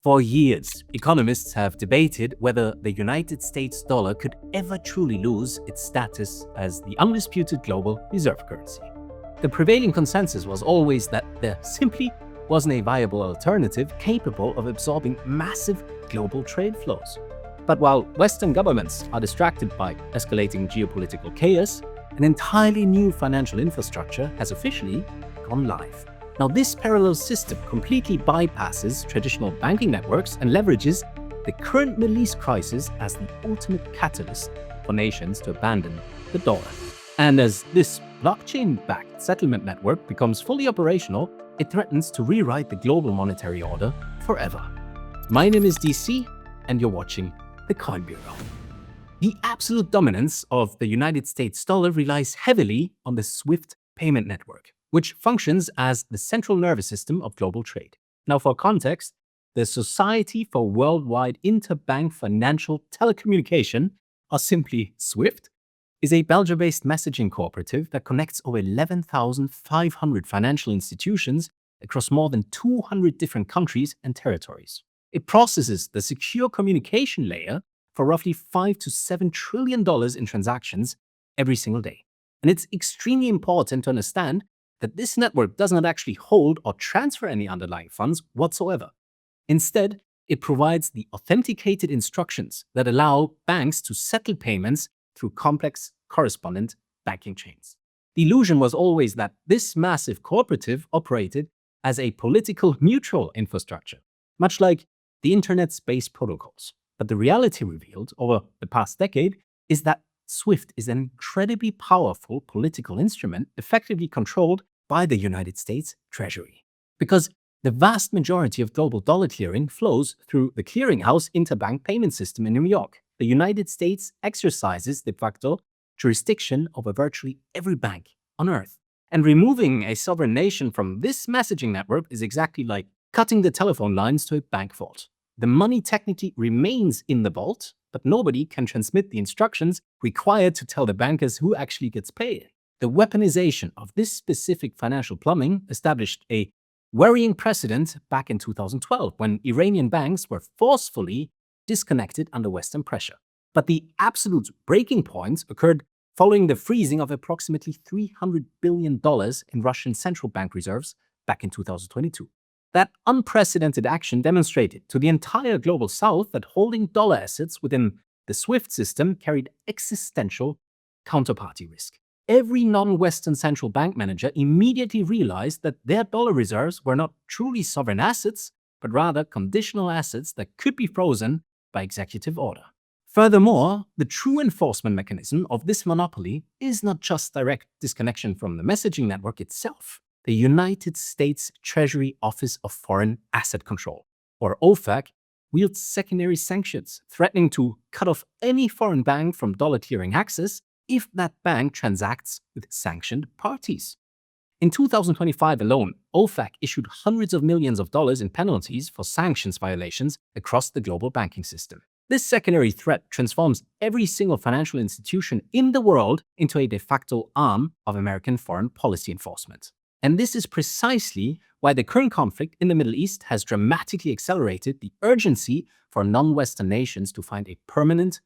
For years, economists have debated whether the United States dollar could ever truly lose its status as the undisputed global reserve currency. The prevailing consensus was always that there simply wasn't a viable alternative capable of absorbing massive global trade flows. But while Western governments are distracted by escalating geopolitical chaos, an entirely new financial infrastructure has officially gone live. Now, this parallel system completely bypasses traditional banking networks and leverages the current Middle East crisis as the ultimate catalyst for nations to abandon the dollar. And as this blockchain-backed settlement network becomes fully operational, it threatens to rewrite the global monetary order forever. My name is DC, and you're watching the Coin Bureau. The absolute dominance of the United States dollar relies heavily on the SWIFT payment network, which functions as the central nervous system of global trade. Now, for context, the Society for Worldwide Interbank Financial Telecommunication, or simply SWIFT, is a Belgium-based messaging cooperative that connects over 11,500 financial institutions across more than 200 different countries and territories. It processes the secure communication layer for roughly $5 to $7 trillion in transactions every single day. And it's extremely important to understand that this network does not actually hold or transfer any underlying funds whatsoever. Instead, it provides the authenticated instructions that allow banks to settle payments through complex correspondent banking chains. The illusion was always that this massive cooperative operated as a political neutral infrastructure, much like the internet's base protocols. But the reality revealed over the past decade is that SWIFT is an incredibly powerful political instrument effectively controlled by the United States Treasury. Because the vast majority of global dollar clearing flows through the clearinghouse interbank payment system in New York, the United States exercises de facto jurisdiction over virtually every bank on Earth. And removing a sovereign nation from this messaging network is exactly like cutting the telephone lines to a bank vault. The money technically remains in the vault, but nobody can transmit the instructions required to tell the bankers who actually gets paid. The weaponization of this specific financial plumbing established a worrying precedent back in 2012 when Iranian banks were forcefully disconnected under Western pressure. But the absolute breaking point occurred following the freezing of approximately $300 billion in Russian central bank reserves back in 2022. That unprecedented action demonstrated to the entire global south that holding dollar assets within the SWIFT system carried existential counterparty risk. Every non-Western central bank manager immediately realized that their dollar reserves were not truly sovereign assets, but rather conditional assets that could be frozen by executive order. Furthermore, the true enforcement mechanism of this monopoly is not just direct disconnection from the messaging network itself. The United States Treasury Office of Foreign Asset Control, or OFAC, wields secondary sanctions, threatening to cut off any foreign bank from dollar clearing access if that bank transacts with sanctioned parties. In 2025 alone, OFAC issued hundreds of millions of dollars in penalties for sanctions violations across the global banking system. This secondary threat transforms every single financial institution in the world into a de facto arm of American foreign policy enforcement. And this is precisely why the current conflict in the Middle East has dramatically accelerated the urgency for non-Western nations to find a permanent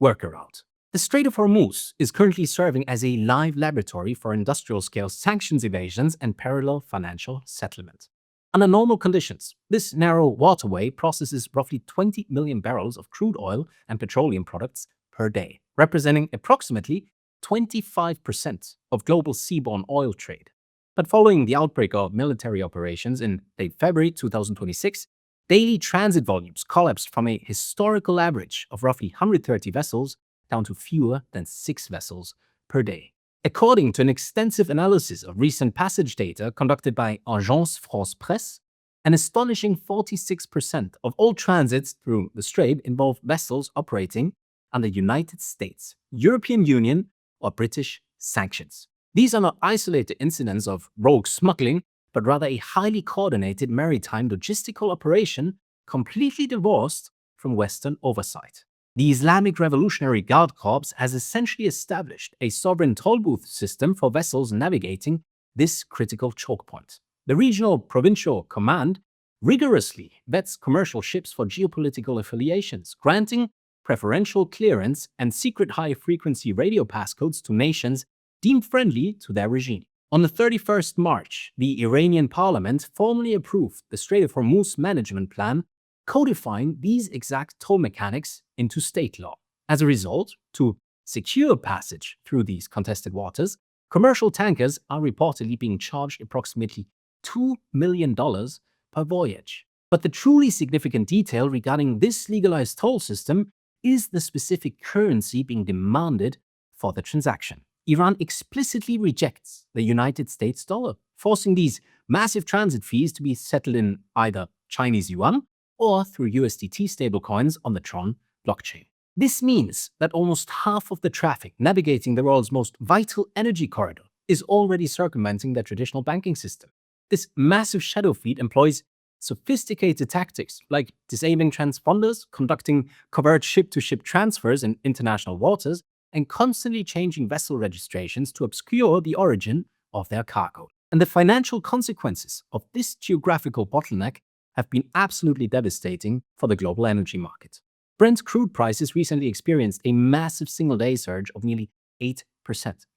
workaround. The Strait of Hormuz is currently serving as a live laboratory for industrial-scale sanctions evasions and parallel financial settlement. Under normal conditions, this narrow waterway processes roughly 20 million barrels of crude oil and petroleum products per day, representing approximately 25% of global seaborne oil trade. But following the outbreak of military operations in late February 2026, daily transit volumes collapsed from a historical average of roughly 130 vessels down to fewer than 6 vessels per day. According to an extensive analysis of recent passage data conducted by Agence France-Presse, an astonishing 46% of all transits through the strait involve vessels operating under United States, European Union, or British sanctions. These are not isolated incidents of rogue smuggling, but rather a highly coordinated maritime logistical operation completely divorced from Western oversight. The Islamic Revolutionary Guard Corps has essentially established a sovereign toll booth system for vessels navigating this critical choke point. The regional provincial command rigorously vets commercial ships for geopolitical affiliations, granting preferential clearance and secret high-frequency radio passcodes to nations deemed friendly to their regime. On the 31st March, the Iranian parliament formally approved the Strait of Hormuz Management Plan, codifying these exact toll mechanics into state law. As a result, to secure passage through these contested waters, commercial tankers are reportedly being charged approximately $2 million per voyage. But the truly significant detail regarding this legalized toll system is the specific currency being demanded for the transaction. Iran explicitly rejects the United States dollar, forcing these massive transit fees to be settled in either Chinese yuan or through USDT stablecoins on the Tron blockchain. This means that almost half of the traffic navigating the world's most vital energy corridor is already circumventing the traditional banking system. This massive shadow fleet employs sophisticated tactics like disabling transponders, conducting covert ship-to-ship transfers in international waters, and constantly changing vessel registrations to obscure the origin of their cargo. And the financial consequences of this geographical bottleneck have been absolutely devastating for the global energy market. Brent crude prices recently experienced a massive single-day surge of nearly 8%,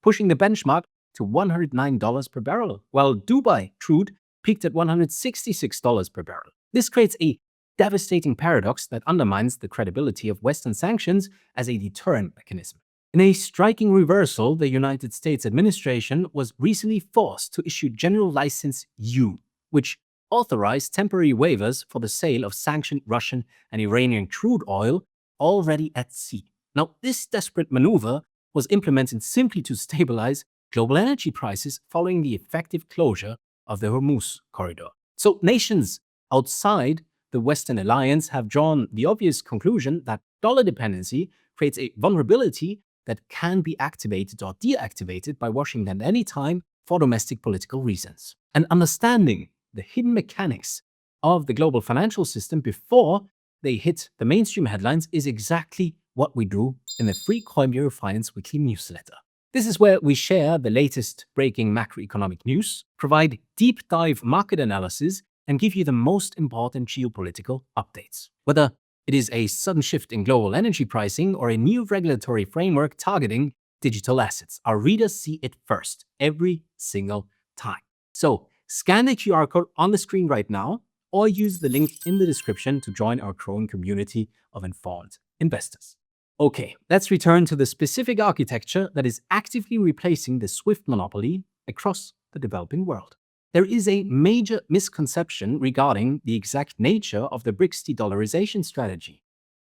pushing the benchmark to $109 per barrel, while Dubai crude peaked at $166 per barrel. This creates a devastating paradox that undermines the credibility of Western sanctions as a deterrent mechanism. In a striking reversal, the United States administration was recently forced to issue General License U, which authorized temporary waivers for the sale of sanctioned Russian and Iranian crude oil already at sea. Now, this desperate maneuver was implemented simply to stabilize global energy prices following the effective closure of the Hormuz corridor. So nations outside the Western alliance have drawn the obvious conclusion that dollar dependency creates a vulnerability that can be activated or deactivated by Washington at any time for domestic political reasons. And understanding the hidden mechanics of the global financial system before they hit the mainstream headlines is exactly what we do in the free Coin Bureau Finance Weekly newsletter. This is where we share the latest breaking macroeconomic news, provide deep dive market analysis, and give you the most important geopolitical updates. Whether it is a sudden shift in global energy pricing or a new regulatory framework targeting digital assets, our readers see it first, every single time. So scan the QR code on the screen right now, or use the link in the description to join our growing community of informed investors. Okay, let's return to the specific architecture that is actively replacing the SWIFT monopoly across the developing world. There is a major misconception regarding the exact nature of the BRICS de-dollarization strategy.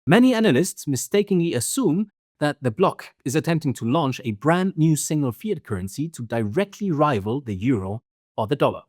Many analysts mistakenly assume that the bloc is attempting to launch a brand new single fiat currency to directly rival the euro or the dollar.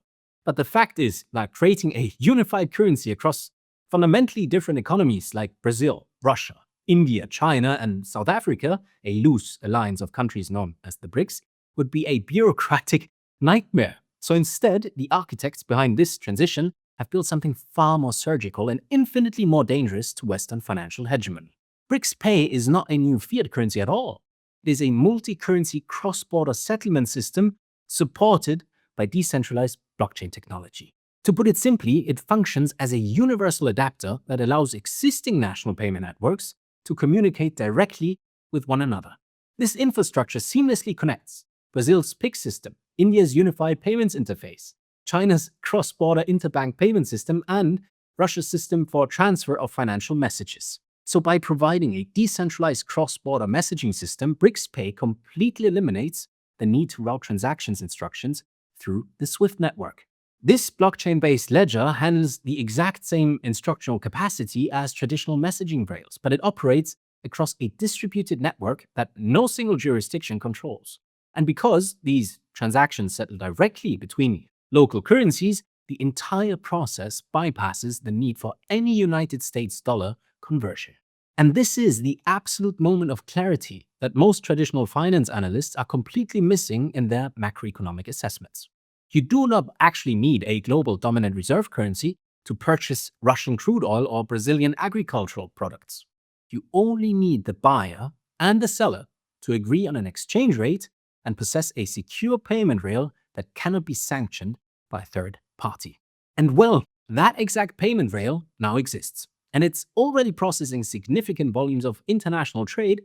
But the fact is that creating a unified currency across fundamentally different economies like Brazil, Russia, India, China, and South Africa, a loose alliance of countries known as the BRICS, would be a bureaucratic nightmare. So instead, the architects behind this transition have built something far more surgical and infinitely more dangerous to Western financial hegemony. BRICS Pay is not a new fiat currency at all. It is a multi-currency cross-border settlement system supported by decentralized blockchain technology. To put it simply, it functions as a universal adapter that allows existing national payment networks to communicate directly with one another. This infrastructure seamlessly connects Brazil's PIX system, India's unified payments interface, China's cross-border interbank payment system, and Russia's system for transfer of financial messages. So by providing a decentralized cross-border messaging system, BRICS Pay completely eliminates the need to route transactions instructions through the SWIFT network. This blockchain-based ledger handles the exact same instructional capacity as traditional messaging rails, but it operates across a distributed network that no single jurisdiction controls. And because these transactions settle directly between local currencies, the entire process bypasses the need for any United States dollar conversion. And this is the absolute moment of clarity that most traditional finance analysts are completely missing in their macroeconomic assessments. You do not actually need a global dominant reserve currency to purchase Russian crude oil or Brazilian agricultural products. You only need the buyer and the seller to agree on an exchange rate and possess a secure payment rail that cannot be sanctioned by a third party. And well, That exact payment rail now exists, and it's already processing significant volumes of international trade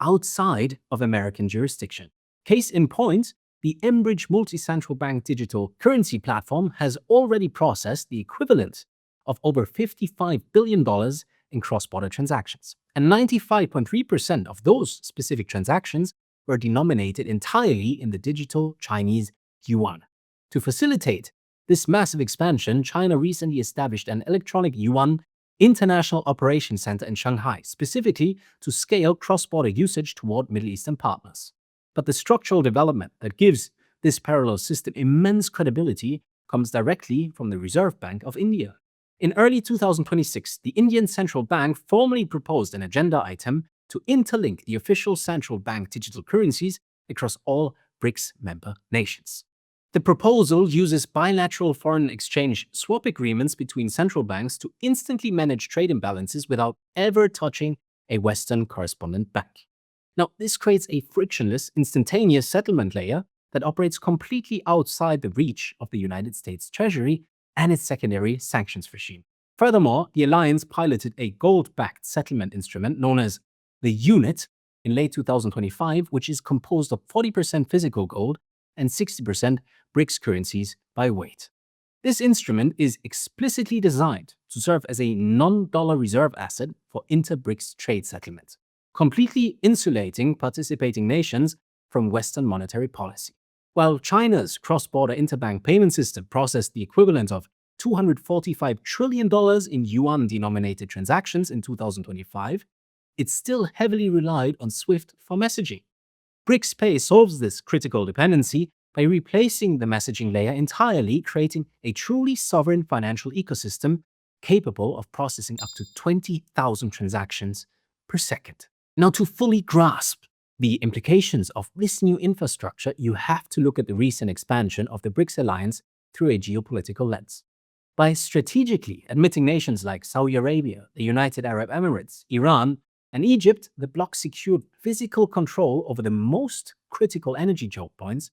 outside of American jurisdiction. Case in point, the Enbridge multi-central bank digital currency platform has already processed the equivalent of over $55 billion in cross-border transactions. And 95.3% of those specific transactions were denominated entirely in the digital Chinese yuan. To facilitate this massive expansion, China recently established an electronic yuan international operations center in Shanghai, specifically to scale cross-border usage toward Middle Eastern partners. But the structural development that gives this parallel system immense credibility comes directly from the Reserve Bank of India. In early 2026, the Indian Central Bank formally proposed an agenda item to interlink the official central bank digital currencies across all BRICS member nations. The proposal uses bilateral foreign exchange swap agreements between central banks to instantly manage trade imbalances without ever touching a Western correspondent bank. Now, this creates a frictionless, instantaneous settlement layer that operates completely outside the reach of the United States Treasury and its secondary sanctions regime. Furthermore, the alliance piloted a gold-backed settlement instrument known as the Unit in late 2025, which is composed of 40% physical gold and 60% BRICS currencies by weight. This instrument is explicitly designed to serve as a non-dollar reserve asset for inter-BRICS trade settlement, completely insulating participating nations from Western monetary policy. While China's cross-border interbank payment system processed the equivalent of $245 trillion in yuan-denominated transactions in 2025, it still heavily relied on SWIFT for messaging. BRICS Pay solves this critical dependency by replacing the messaging layer entirely, creating a truly sovereign financial ecosystem capable of processing up to 20,000 transactions per second. Now, to fully grasp the implications of this new infrastructure, you have to look at the recent expansion of the BRICS alliance through a geopolitical lens. By strategically admitting nations like Saudi Arabia, the United Arab Emirates, Iran, and Egypt, the bloc secured physical control over the most critical energy choke points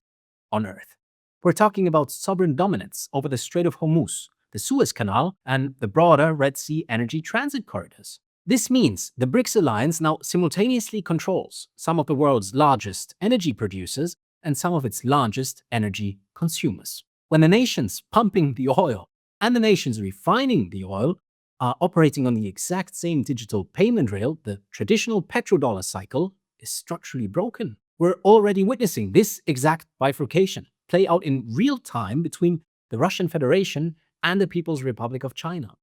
on Earth. We're talking about sovereign dominance over the Strait of Hormuz, the Suez Canal, and the broader Red Sea energy transit corridors. This means the BRICS alliance now simultaneously controls some of the world's largest energy producers and some of its largest energy consumers. When the nations pumping the oil and the nations refining the oil are operating on the exact same digital payment rail, the traditional petrodollar cycle is structurally broken. We're already witnessing this exact bifurcation play out in real time between the Russian Federation and the People's Republic of China.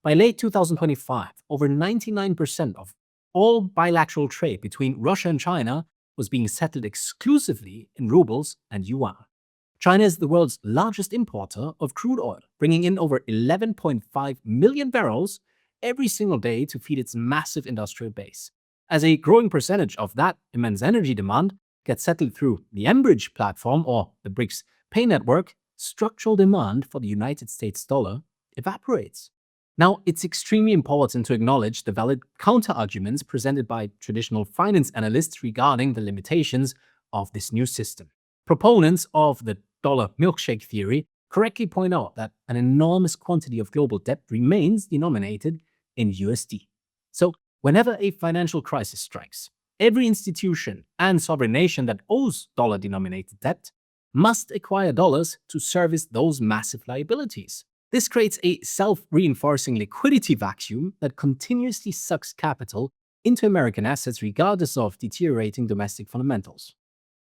By late 2025, over 99% of all bilateral trade between Russia and China was being settled exclusively in rubles and yuan. China is the world's largest importer of crude oil, bringing in over 11.5 million barrels every single day to feed its massive industrial base. As a growing percentage of that immense energy demand gets settled through the Enbridge platform or the BRICS Pay network, structural demand for the United States dollar evaporates. Now, it's extremely important to acknowledge the valid counter-arguments presented by traditional finance analysts regarding the limitations of this new system. Proponents of the dollar milkshake theory correctly point out that an enormous quantity of global debt remains denominated in USD. So, whenever a financial crisis strikes, every institution and sovereign nation that owes dollar-denominated debt must acquire dollars to service those massive liabilities. This creates a self-reinforcing liquidity vacuum that continuously sucks capital into American assets regardless of deteriorating domestic fundamentals.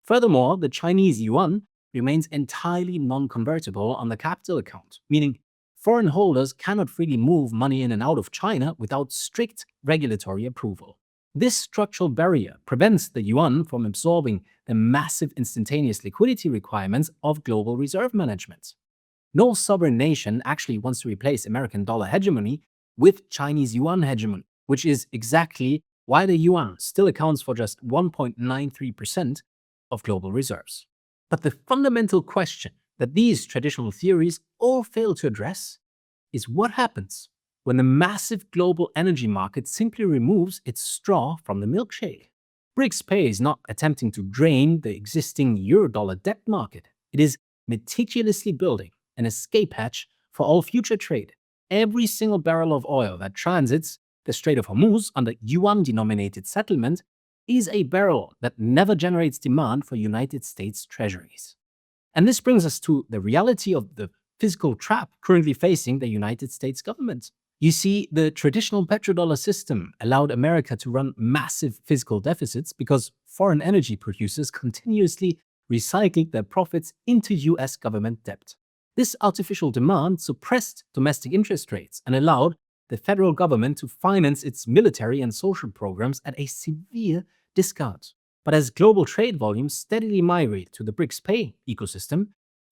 Furthermore, the Chinese yuan remains entirely non-convertible on the capital account, meaning foreign holders cannot freely move money in and out of China without strict regulatory approval. This structural barrier prevents the yuan from absorbing the massive instantaneous liquidity requirements of global reserve management. No sovereign nation actually wants to replace American dollar hegemony with Chinese yuan hegemony, which is exactly why the yuan still accounts for just 1.93% of global reserves. But the fundamental question that these traditional theories all fail to address is what happens when the massive global energy market simply removes its straw from the milkshake. BRICS Pay is not attempting to drain the existing euro-dollar debt market. It is meticulously building an escape hatch for all future trade. every single barrel of oil that transits the Strait of Hormuz under Yuan-denominated settlement is a barrel that never generates demand for United States treasuries. And this brings us to the reality of the fiscal trap currently facing the United States government. You see, the traditional petrodollar system allowed America to run massive fiscal deficits because foreign energy producers continuously recycled their profits into US government debt. This artificial demand suppressed domestic interest rates and allowed the federal government to finance its military and social programs at a severe discount. But as global trade volumes steadily migrate to the BRICS pay ecosystem,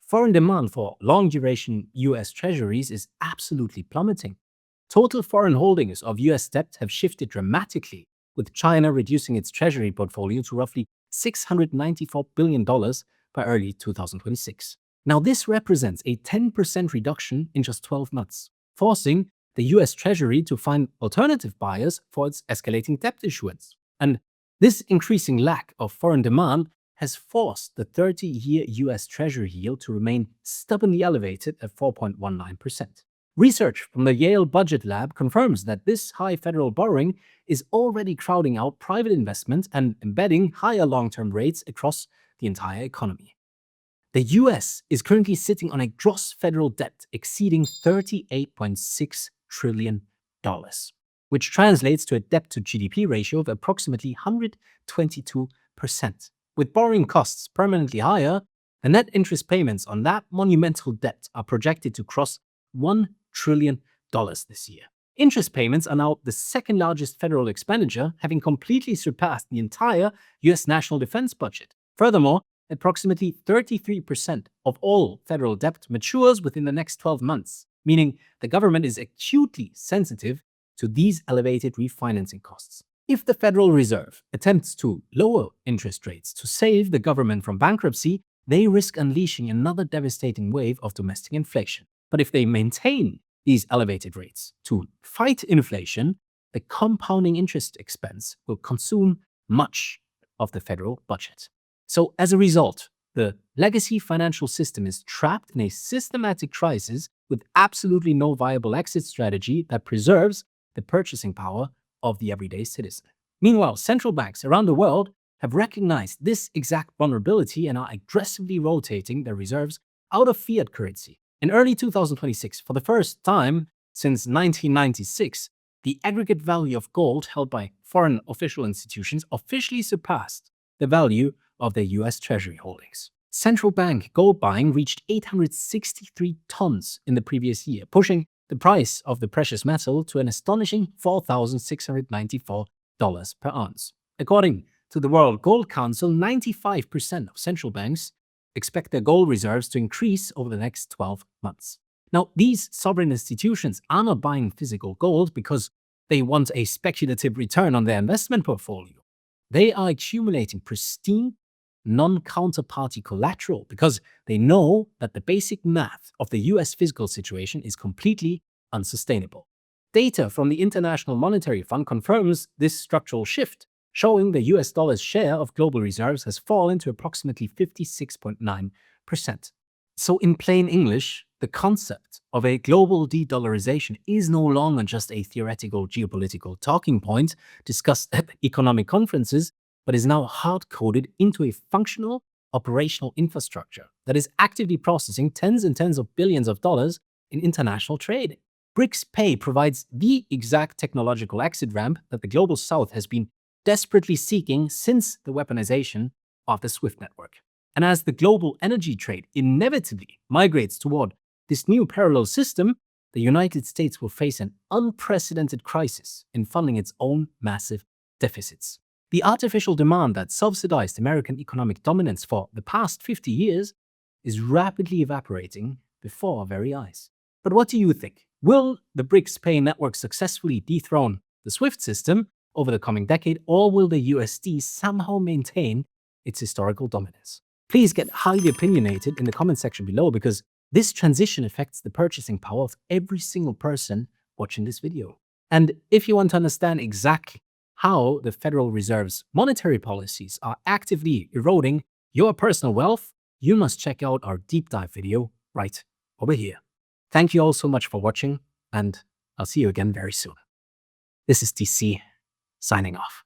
foreign demand for long-duration US treasuries is absolutely plummeting. Total foreign holdings of US debt have shifted dramatically, with China reducing its treasury portfolio to roughly $694 billion by early 2026. Now, this represents a 10% reduction in just 12 months, forcing the US Treasury to find alternative buyers for its escalating debt issuance. And this increasing lack of foreign demand has forced the 30-year US Treasury yield to remain stubbornly elevated at 4.19%. Research from the Yale Budget Lab confirms that this high federal borrowing is already crowding out private investment and embedding higher long-term rates across the entire economy. The US is currently sitting on a gross federal debt exceeding $38.6 trillion, which translates to a debt-to-GDP ratio of approximately 122%. With borrowing costs permanently higher, the net interest payments on that monumental debt are projected to cross $1 trillion this year. Interest payments are now the second largest federal expenditure, having completely surpassed the entire US national defense budget. Furthermore, approximately 33% of all federal debt matures within the next 12 months, meaning the government is acutely sensitive to these elevated refinancing costs. If the Federal Reserve attempts to lower interest rates to save the government from bankruptcy, they risk unleashing another devastating wave of domestic inflation. But if they maintain these elevated rates to fight inflation, the compounding interest expense will consume much of the federal budget. So as a result, the legacy financial system is trapped in a systematic crisis with absolutely no viable exit strategy that preserves the purchasing power of the everyday citizen. Meanwhile, central banks around the world have recognized this exact vulnerability and are aggressively rotating their reserves out of fiat currency. In early 2026, for the first time since 1996, the aggregate value of gold held by foreign official institutions officially surpassed the value of their US Treasury holdings. Central bank gold buying reached 863 tons in the previous year, pushing the price of the precious metal to an astonishing $4,694 per ounce. According to the World Gold Council, 95% of central banks expect their gold reserves to increase over the next 12 months. Now, these sovereign institutions are not buying physical gold because they want a speculative return on their investment portfolio. They are accumulating pristine, non-counterparty collateral because they know that the basic math of the US fiscal situation is completely unsustainable. Data from the International Monetary Fund confirms this structural shift, showing the US dollar's share of global reserves has fallen to approximately 56.9%. So in plain English, the concept of a global de-dollarization is no longer just a theoretical geopolitical talking point discussed at economic conferences, but is now hard-coded into a functional operational infrastructure that is actively processing tens and tens of billions of dollars in international trade. BRICS Pay provides the exact technological exit ramp that the Global South has been desperately seeking since the weaponization of the SWIFT network. And as the global energy trade inevitably migrates toward this new parallel system, the United States will face an unprecedented crisis in funding its own massive deficits. The artificial demand that subsidized American economic dominance for the past 50 years is rapidly evaporating before our very eyes. But what do you think? Will the BRICS Pay network successfully dethrone the SWIFT system over the coming decade, or will the USD somehow maintain its historical dominance? Please get highly opinionated in the comment section below, because this transition affects the purchasing power of every single person watching this video. And if you want to understand exactly how the Federal Reserve's monetary policies are actively eroding your personal wealth, you must check out our deep dive video right over here. Thank you all so much for watching. and I'll see you again very soon. This is DC, signing off.